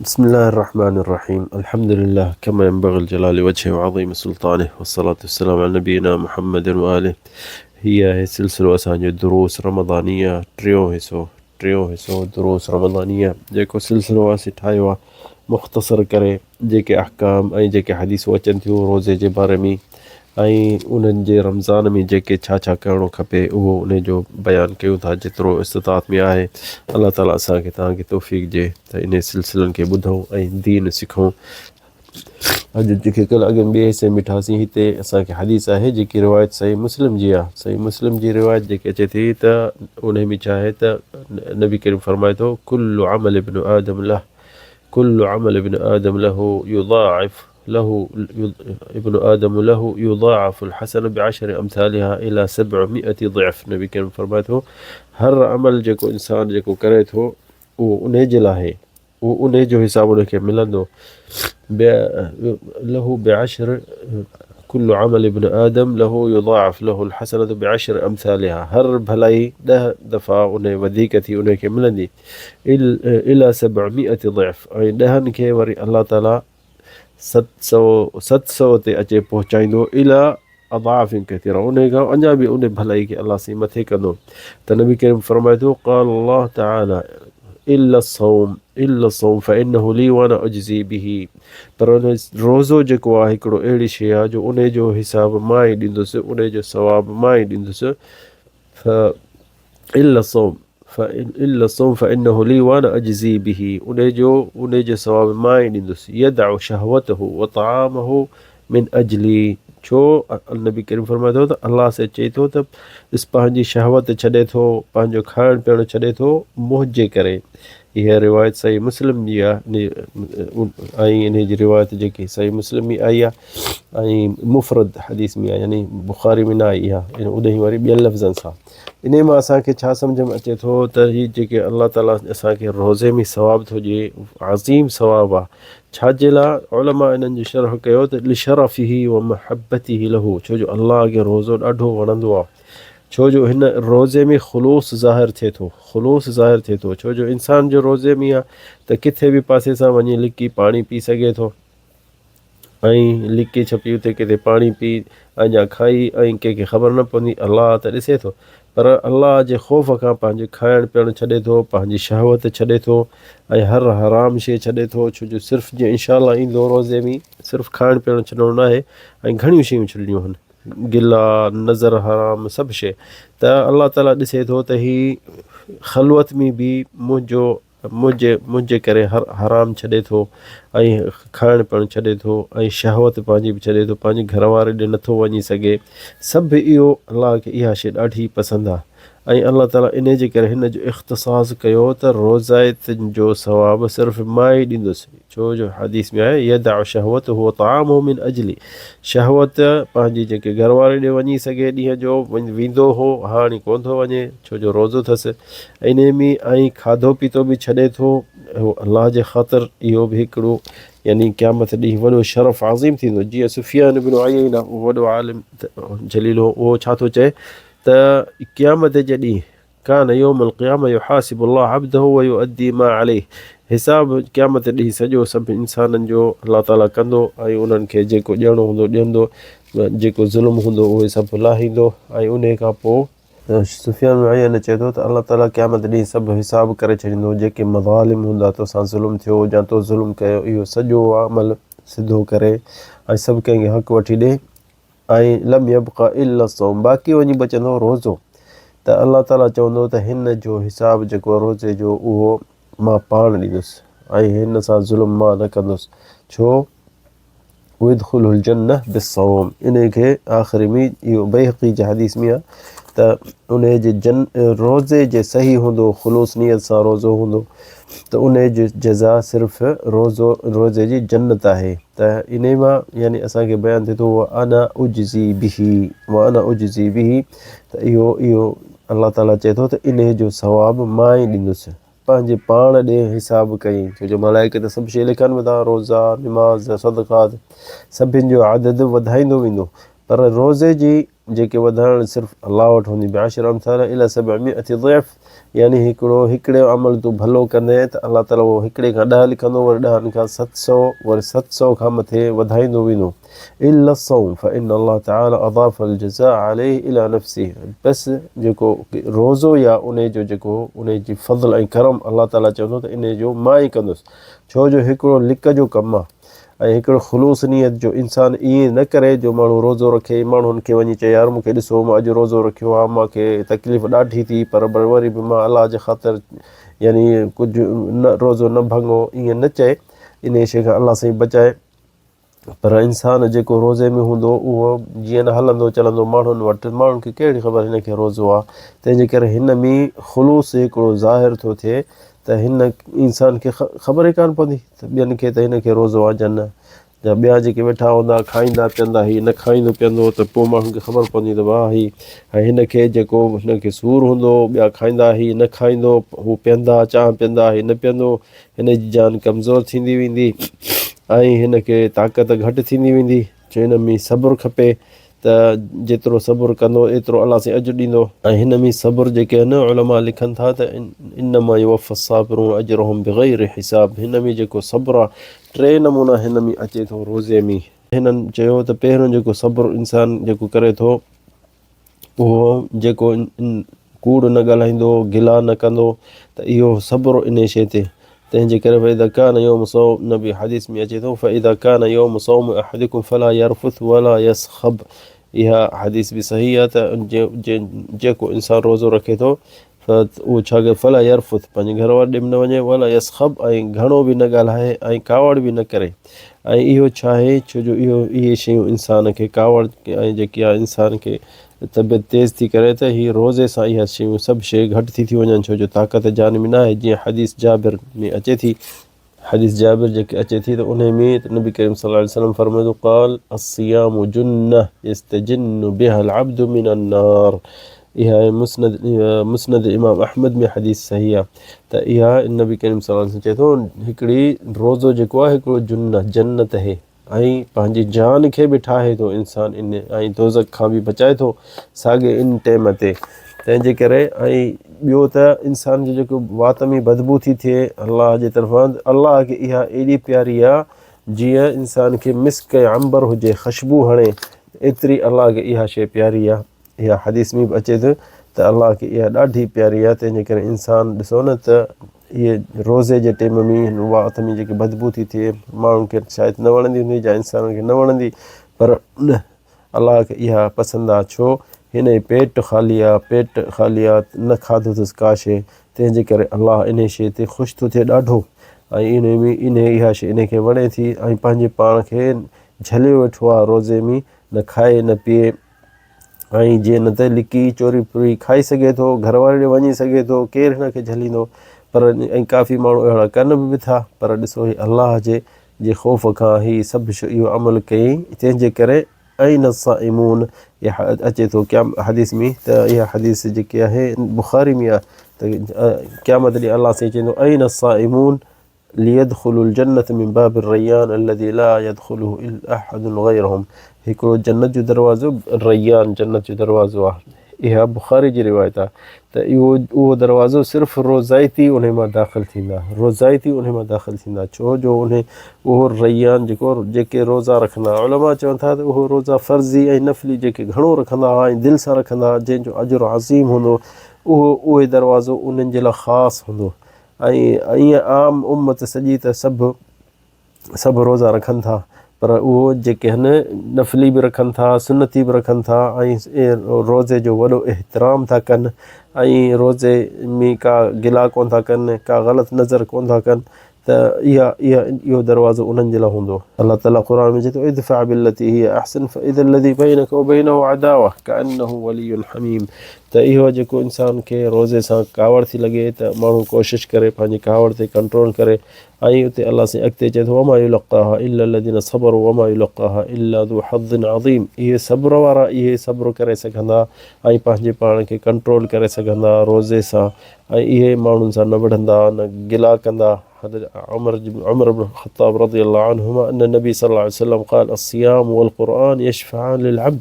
بسم الله الرحمن الرحيم. الحمد لله كما ينبغي الجلال وجهه وعظيم سلطانه، والصلاة والسلام على نبينا محمد وآله. هي سلسلة असांजो दुरूस रमदानिया टियों हिसो दुरूस रमदानिया जेको सिलसिलो असीं ठाहियो आहे मुख़्तसर करे जेके अहकाम ऐं जेके हदीसूं अचनि थियूं रोज़े जे बारे में ऐं उन्हनि जे रमज़ान में जेके छा छा करिणो खपे उहो उन जो बयानु कयूं था जेतिरो इस्तिताअत में आहे। अलाह ताला असांखे तव्हांखे तौफ़ीक़ ॾिए त इन सिलसिलनि खे ॿुधूं ऐं दीन सिखूं। अॼु जेके कल्ह अॻे ॿिए हिसे में ठासीं हिते असांखे हदीस आहे जेकी रिवायत सही मुस्लिम जी आहे। सही मुस्लिम जी रिवायत जेकी अचे थी त उन में छा आहे त नबी करीम फरमाए थो कुल्लु अमल इब्न आदम लह कुल्लु अमल इब्न आदम लहू युदाइफ له ابن آدم له يضاعف الحسن بعشر أمثالها إلى 700 ضعف। नबी करीम फरमाए थो हर अमल जेको इंसान जेको करे थो उहो उन जे लाइ उहो उन जो हिसाब उनखे मिलंदो। लहू بعشر कुल्लु अमल इब्न आदम लहू युदाइफ लहू الحسنة بعشر أمثالها। हर भलाई 10 दफ़ा उन वधीक थी उनखे मिलंदी इला 700 ضعف ऐं 10 खे वरी अलाह ताला 700 ते अचे पहुचाईंदो इला अदाफ़िन कतीरा उन खां अञा बि उन भलाई खे अलाह साईं मथे कंदो। त नबी करीम फरमाए थो क़ाल अल्लाह तआला इल्ला सौम फ़इन्नहु ली वाना अजज़ी बिही। पर उन रोज़ो जेको आहे हिकिड़ो अहिड़ी शइ आहे जो उन जो हिसाब मां ई ॾींदुसि उन जो सवाबु मां ई ॾींदुसि। इल्ला सौम फ़इन्नहु ली वाना अजज़ी बिही उन जो सवाबु मां ई ॾींदुसि। यदअ शहवतहु व तआमहु मिन अजली। छो नबी करीम फरमाए थो त अलाह से चए थो त पंहिंजी शहवत छॾे थो पंहिंजो खाइण पीअण छॾे थो मुंहिंजे करे। इहा रिवायत सही मुस्लिम जी आहे ऐं इन जी रिवायत जेकी सही मुस्लिम में आई आहे ऐं मुफ़रद हदीस में आहे यानी बुख़ारी में न आई इहा उन ई वरी ॿियनि लफ़्ज़नि सां। इन मां असांखे छा सम्झ में अचे थो त हीअ जेके अलाह ताला असांखे रोज़े में सवाबु थो ॾिए अज़ीम सवाबु आहे। छाजे लाइ उलमा इन्हनि जो शरह कयो त लिशरफ़िही व महबतिही लहू। छो जो अलाह खे रोज़ो ॾाढो वणंदो आहे। छो जो हिन रोज़े में ख़ुलूस ज़ाहिर थिए थो। छो जो इंसान जो रोज़े में आहे त किथे बि पासे सां वञी लिकी पाणी पी सघे थो ऐं लिकी छपी उते किथे पाणी पी अञा खाई ऐं कंहिंखे ख़बर न पवंदी अलाह त ॾिसे थो। पर अलाह जे ख़ौफ़ खां पंहिंजो खाइण पीअण छॾे थो पंहिंजी शहवत छॾे थो ऐं हर हराम शइ छॾे थो। छो जो सिर्फ़ु जीअं इंशाअल्लाह ईंदो रोज़े में सिर्फ़ु खाइण पीअण छॾणो न आहे ऐं घणियूं शयूं छॾणियूं आहिनि गिला नज़र हराम सभु शइ। त अलाह ताला ॾिसे थो त हीअ ख़लवत में बि मुंहिंजे करे हर हराम छॾे थो ऐं खाइण पीअण छॾे थो ऐं शहवत पंहिंजी बि छॾे थो पंहिंजे घर वारे ॾे नथो वञी सघे। सभु इहो अलाह खे इहा शइ ॾाढी पसंदि आहे ऐं अलाह ताला इन जे करे हिन जो इख़्तिसास कयो त रोज़ाइतनि जो सवाबु सिर्फ़ु मां ई ॾींदुसि। छो जो हदीस में आहे यदअ शहवत हुअ तआमहु मिन अजली। शहवत पंहिंजी जेके घर वारे ॾे वञी सघे ॾींहं जो वेंदो हो हाणे कोन थो वञे छो जो रोज़ो अथसि इन में ऐं खाधो पीतो बि छॾे थो अलाह जे ख़ातिर। इहो बि हिकिड़ो यानी क़यामत ॾींहुं वॾो शरफ़ अज़ीम थींदो। जीअं सुफ़ियान इब्न उयैना वॾो आलिम जलील हो उहो छा थो चए त क़यामत जे ॾींहुं कान यौमुल क़ियामा युहासिबुल्लाह अब्दहु व युअद्दी मा अलैहि। हिसाब क़यामत ॾींहुं सॼो सभु इंसाननि जो अलाह ताला कंदो ऐं उन्हनि खे जेको ॾियणो हूंदो ॾींदो जेको ज़ुल्म हूंदो उहे सभु लाहींदो। ऐं उन खां पोइ सुफ़ियान इब्न उयैना चए थो त अलाह ताला क़यामत ॾींहुं सभु हिसाब करे छॾींदो। जेके मज़ालिम हूंदा तोसां ज़ुल्म थियो या तो ज़ुल्म कयो इहो सॼो अमल सिधो करे ऐं सभु कंहिंखे हक़ वठी ॾे ऐं लम यबक़ा इल्ला सौम बाक़ी वञी बचंदो रोज़ो। त अलाह ताला चवंदो त हिन जो हिसाब जेको रोज़े जो उहो मां पाण ॾींदुसि ऐं हिन सां ज़ुल्म मां न कंदुसि। छो उद्खुलुल जन्नह बिस्सौम इन खे आख़िरी में इहो बैहक़ी जे हदीस में आहे त उन जे रोज़े जे सही हूंदो ख़ुलूस नियत सां रोज़ो हूंदो त उन जो जज़ा सिर्फ़ु रोज़े जी जन्नत आहे। त इन मां यानी असांखे बयानु थिए थो अना उजज़ी बिही त इहो अलाह ताला चए थो त इन जो सवाबु मां ई ॾींदुसि पंहिंजे पाण ॾे हिसाब कई। छो जो मलाइका त सभु शइ लिखनि था रोज़ा निमाज़ सदक़ात सभिनि जो आदद वधाईंदो वेंदो पर रोज़े जी जेके वधाइण सिर्फ़ु अलाह वटि हूंदी। 10 अमथाल इला 700 ज़िअफ़ यानी हिकिड़े अमल तूं भलो कंदे त अलाह ताला उहो हिकिड़े खां 10 लिखंदो, वरी 10 खां 700, वरी 700 खां मथे वधाईंदो वेंदो। इल्ला सौम फ़इन अल्लाह ताला अदाफ़ अल जज़ा अलैहि इला नफ़्सी। बसि जेको रोज़ो या उन जो जेको उन जी फ़ज़ल ऐं करम अलाह ताला चवंदो त इन जो मां ई कंदुसि, छो जो हिकिड़ो लिक जो कमु आहे। ऐं हिकिड़ो ख़ुलूस नियत जो इंसानु ईअं न करे जो माण्हू रोज़ो रखे, माण्हुनि खे वञी चए यार मूंखे ॾिसो मां अॼु रोज़ो रखियो आहे, मूंखे तकलीफ़ ॾाढी थी, पर वरी बि मां अलाह जे ख़ातिर यानी कुझु न रोज़ो न भङो, ईअं न चए, इन शइ खां अलाह साईं बचाए। पर इंसानु जेको रोज़े में हूंदो उहो जीअं न हलंदो चलंदो माण्हुनि वटि, माण्हुनि खे कहिड़ी ख़बर हिनखे रोज़ो आहे, तंहिंजे करे हिन में ख़ुलूस हिकिड़ो ज़ाहिर थो थिए त हिन इंसान खे ख़बर ई कान पवंदी त ॿियनि खे त हिनखे रोज़ो आहे या न। या ॿिया जेके वेठा हूंदा खाईंदा पीअंदा, हीअ न खाईंदो पीअंदो त पोइ माण्हुनि खे ख़बर पवंदी त वाह ही हिनखे जेको हिनखे सूरु हूंदो, ॿिया खाईंदा हीअ न खाईंदो, हू पीअंदा चांहि पीअंदा हीअ न पीअंदो, हिन जी जान कमज़ोर थींदी वेंदी ऐं हिनखे ताक़त घटि थींदी वेंदी। छो हिन में सब्रु खपे, त जेतिरो सब्रु कंदो एतिरो अलाह साईं अॼु ॾींदो। ऐं हिन में सब्रु जेके आहिनि उलमा लिखनि था त इन्नमा युवफ़्फ़ा साबिरून अजरहुम बिग़ैरि हिसाब। हिन में जेको सब्रु आहे 3 नमूना हिन में अचे थो रोज़े में। हिननि चयो त पहिरियों जेको सब्रु इंसानु जेको करे थो उहो जेको कूड़ न ॻाल्हाईंदो, गिला न कंदो, त इहो सब्रु इन शइ ते। तंहिंजे करे फ़इज़ा कान यौम सौम, नबी हदीस में अचे थो फ़इज़ा कान यौम सौम अहदिकुम फला यरफुथ वला यसख़ब। इहा हदीस बि सही आहे त जेको इंसानु रोज़ो रखे थो त उहो छा करे, फला यरफुथ पंहिंजे घर वारे ॾे न वञे, वला यसख़ब ऐं घणो बि न ॻाल्हाए ऐं कावड़ बि न करे। ऐं इहो छा आहे, छो जो इहे शयूं इंसान खे कावड़ ऐं जेकी आहे इंसान खे तबियत तेज़ थी करे, त हीअ रोज़े सां इहा शयूं सभु शइ घटि थी वञनि, छो जो ताक़त जान में न आहे। जीअं हदीस जाबिर में अचे थी, हदीस जाबिर जेके अचे थी त उन में नबी करीम सल्लल्लाहु अलैहि वसल्लम फरमायो क़ाल अस्सियामु जुन्नह यस्तजिन्नु बिहल अब्दु मिनन नार। इहा मुस्नद इमाम अहमद में हदीस सही आहे। त इहा नबी करीम सल्लल्लाहु अलैहि वसल्लम चए थो हिकिड़ी रोज़ो जेको आहे हिकिड़ो जुन्नह जन्नत आहे, ऐं पंहिंजी जान खे बि ठाहे थो इंसानु इन, ऐं दोज़ख खां बि बचाए थो साॻे इन टाइम ते। तंहिंजे करे ऐं ॿियो त इंसान जो जेको वात में बदबू थी थिए अलाह जे तरफ़ां, अलाह खे इहा एॾी प्यारी आहे जीअं इंसान खे मिस्क ऐं अंबर हुजे, ख़ुशबू हणे, एतिरी अलाह खे इहा शइ प्यारी आहे। इहा हदीस में बि अचे थो त अलाह खे इहा ॾाढी प्यारी आहे। तंहिंजे करे इंसानु ॾिसो न त इहे रोज़े जे टाइम में वात में जेकी बदबू थी थिए माण्हुनि खे शायदि न वणंदी हूंदी या इंसाननि खे न वणंदी, पर न अलाह खे इहा पसंदि आहे। छो हिन जो पेट ख़ाली आहे, पेट ख़ाली आहे, न खाधो अथसि का शइ, तंहिंजे करे अलाह इन शइ ते ख़ुशि थो थिए ॾाढो। ऐं इहा शइ इन खे वणे थी, ऐं पंहिंजे पाण खे झलियो वेठो आहे रोज़े में, न खाए न पीए। ऐं जीअं न त लिकी चोरी पूरी खाई सघे थो, घर वारे ॾे वञी सघे थो, केरु हिन खे झलींदो, पर ऐं काफ़ी माण्हू अहिड़ा कनि बि था, पर ॾिसो ही अलाह जे ख़ौफ़ खां ही सभु इहो अमल कयईं। तंहिंजे करे ऐन साइमून इहा अचे थो क्या हदीस में, त इहा हदीस जेकी आहे बुख़ारी में आहे त क़यामत ॾींहुं अलाह साईं चवंदो ऐन साइमून लियदखुलुल जन्नत मिन बाबिर रय्यान अल्लज़ी ला यदखुलुहु इल्ला अहदुन ग़ैरहुम। हिकिड़ो जन्नत जो दरवाज़ो रय्यान जन्नत जो दरवाज़ो आहे, इहा बुख़ारी जी रिवायत आहे। त उहो दरवाज़ो सिर्फ़ु रोज़ाइती उन मां दाख़िल थींदा, रोज़ाइती उन मां दाख़िल थींदा, छो जो उहो रय्यान जेके रोज़ा रखंदा, उलमा चवनि था त उहो रोज़ा फ़र्ज़ी ऐं नफ़ली जेके घणो रखंदा हुआ ऐं दिलि सां रखंदा हुआ, जंहिंजो अजुर अज़ीम हूंदो, उहे दरवाज़ो उन्हनि जे लाइ ख़ासि हूंदो। ऐं ईअं आम उम्मत सॼी त सभु रोज़ा रखनि था, पर उहो जेके आहिनि नफ़ली बि रखनि था, सुनती बि रखनि था, ऐं रोज़े जो वॾो एहतराम था कनि, ऐं रोज़े में का गिला कोन था कनि, का ग़लति नज़र कोन था कनि, त इहो दरवाज़ो उन्हनि जे लाइ हूंदो। अलाह ताला क़ुरान में चए थो इदफ़अ बिल्लती हिय अहसन फ़इज़ा अल्लज़ी बैनक व बैनहु अदावा कअन्नहु वलियुन हमीम। त इहो जेको इंसान खे रोज़े सां कावड़ थी लॻे त माण्हू कोशिशि करे पंहिंजी कावड़ ते कंट्रोल करे। ऐं उते अलाह साईं अॻिते चए थो वमा युलक़ाहा इल्ला अल्लज़ीना सबरू वमा युलक़ाहा इल्ला ज़ू हज़्ज़िन अज़ीम। इहे सब्र वारा इहे सब्र करे सघंदा ऐं पंहिंजे पाण खे कंट्रोल करे सघंदा रोज़े सां, ऐं इहे माण्हुनि सां न विढ़ंदा, न गिला कंदा। उमर इब्न ख़त्ताब रज़ियल्लाहु अन्हुमा अन नबी सल्लल्लाहु अलैहि वसल्लम क़ाल अस्सियाम वल क़ुरआन यशफ़अआन लिल अब्द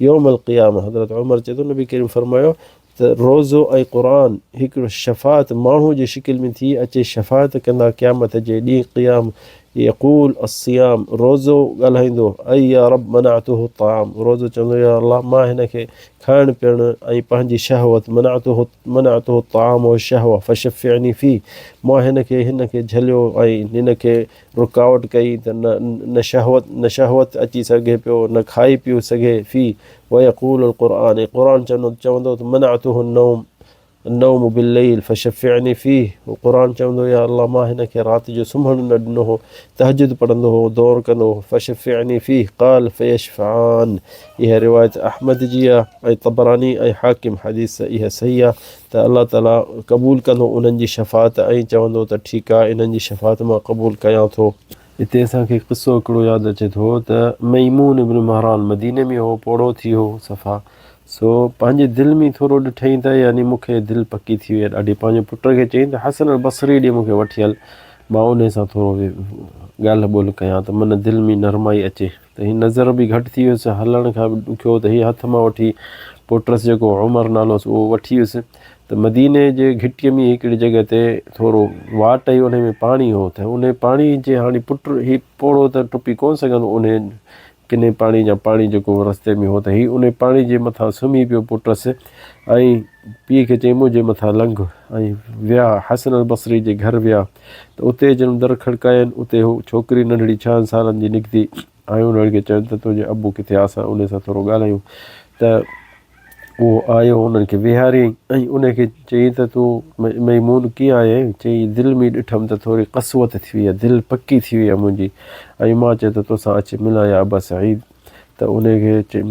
यौम अल क़ियामह। हज़रत उमर चए थो नबी करीम फरमायो त रोज़ो ऐं क़ुरान हिकिड़ो शफ़ात माण्हू जी शिकिल में थी अचे, शफ़ात कंदा क़यामत जे ॾींहुं क़ियाम। यक़ूल अस्सियाम, रोज़ो ॻाल्हाईंदो, ऐं या रब मनातुहु ताम, रोज़ो चवंदो या अल्लाह मां हिन खे खाइणु पीअणु ऐं पंहिंजी शहवत मनातुहु ताम व शहवा फशफ़िअनी फ़ी, मां हिन खे झलियो ऐं हिन खे रुकावट कई त न शहवत अची सघे पियो, न खाई पियो सघे फ़ी। वयक़ूल क़ुरान, क़ुरान चवंदो त मनातुहु नौम बिल्लैल फशफ़िअनी फ़ी, क़ुरान चवंदो या अल्लाह मां हिन खे राति जो सुम्हणु न ॾिनो हो, तहजुद पढ़ंदो हो, दौर कंदो हो, फशफ़िअनी फ़ी क़ाल फ़यशफ़आन। इहा रिवायत अहमद जी आहे ऐं तबरानी ऐं हाकिम हदीस इहा सही आहे त अल्लाह ताला क़बूल कंदो उन्हनि जी शफ़ात ऐं चवंदो त ठीकु आहे इन्हनि जी शफ़ात मां क़बूल कयां थो। हिते असांखे क़िसो हिकिड़ो यादि अचे थो त मईमून इब्न महरान मदीने में हो, पोड़ो थी हो सफ़ा, सो पंहिंजे दिलि में थोरो ॾिठईं त यानी मूंखे दिलि पकी थी वई आहे ॾाढी, पंहिंजे पुट खे चयईं त हसन अल बसरी ॾे मूंखे वठी हल, मां उन सां थोरो ॻाल्हि ॿोल कयां त मन दिलि में नरमाई अचे। त हीअ नज़र बि घटि थी वियुसि, हलण खां बि ॾुखियो, त हीअ हथ मां वठी पुटुसि जेको उमर नालो हुअसि उहो वठी वियुसि। त मदीने जे घिटीअ में हिकिड़ी जॻह ते थोरो वाट आई, उन में पाणी हो, त उन पाणी जे हाणे पुटु हीउ पोड़ो त टुपी कोन सघंदो उन किने पाणी जा पाणी जेको रस्ते में हो, त हीउ उन पाणी जे मथां सुम्ही पियो पुटुसि ऐं पीउ खे चई मुंहिंजे मथां लंघ, ऐं विया हसन अल बसरी जे घर विया। त उते जन दर खड़कायनि, उते हू छोकिरी नंढड़ी 6 सालनि जी निकिती ऐं उन्हनि खे चवनि त तुंहिंजे अबू किथे आहे, असां उन सां थोरो ॻाल्हायूं। त उहो आयो, उन्हनि खे विहारियईं ऐं उनखे चई त तूं मईमून कीअं आहीं, चई दिलि में ॾिठमि त थोरी क़सवत थी वई आहे, दिलि पकी थी वई आहे मुंहिंजी, ऐं मां चयो त तोसां अची मिलां या अबा सईद। त उनखे चई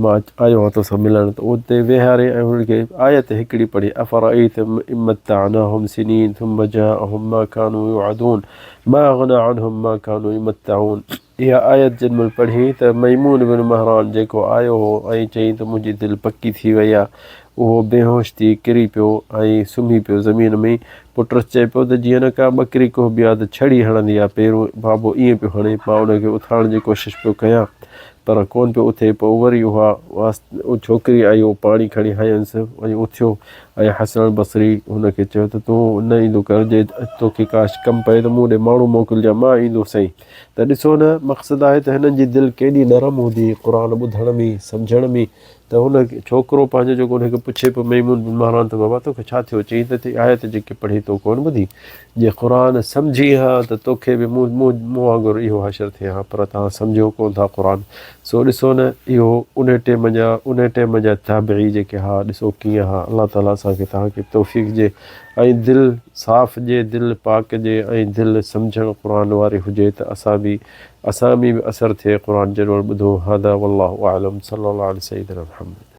मां आयो आहियां तोसां मिलणु, त उते विहारे ऐं उनखे आयत हिकिड़ी पढ़ी, अफ़रअयत इन मत्तअनाहुम सिनीन थुम्म जाअहुम मा कानू युअदून मा अग़ना अनहुम मा कानू यमत्तऊन। इहा आयत जिन महिल पढ़ी त मईमून इब्न महरान जेको आयो हो ऐं चई त मुंहिंजी दिलि पकी थी वई आहे, उहो बेहोश थी किरी पियो ऐं सुम्ही पियो ज़मीन में। पुटुसि चए पियो त जीअं न का ॿकरी को बि आहे त छड़ी हणंदी आहे, पहिरियों बाबो ईअं पियो हणे, मां उनखे उथारण जी कोशिशि पियो कयां पर कोन पियो उथे। पोइ वरी उहा छोकिरी आई, उहो पाणी खणी हयंसि ऐं उथियो ऐं हसन अल बसरी हुनखे चयो त तूं न ईंदो कर, जे तोखे का कमु पए त मूं ॾे माण्हू मोकिलिजांइ, मां ईंदो सही। त ॾिसो न, मक़सदु आहे त हिननि जी दिलि केॾी नरम हूंदी क़ुर ॿुधण में सम्झण में। त हुन छोकिरो पंहिंजो जेको हुनखे पुछे पियो मईमून बिन महरान त बाबा तोखे छा थियो, चई त आयत जेकी पढ़ी तो कोन ॿुधी, जे क़ुर सम्झी हा त तोखे बि मूं वांगुरु इहो हशर थिए हा, पर तव्हां सम्झो कोन था क़ुर। सो ॾिसो न, इहो उन टाइम जा ताबिई जेके हा, ॾिसो कीअं हा। अलाह ताला असांखे तव्हांखे तौफ़ीक़ ॾिए ऐं दिलि साफ़ हुजे, दिलि पाक हुजे ऐं दिलि सम्झणु क़ुर वारी हुजे त असां में बि असरु थिए क़ुर जॾहिं ॿुधो। हादा वल्लाहु आलम, सल्लल्लाहु अला सय्यिदिना मुहम्मद।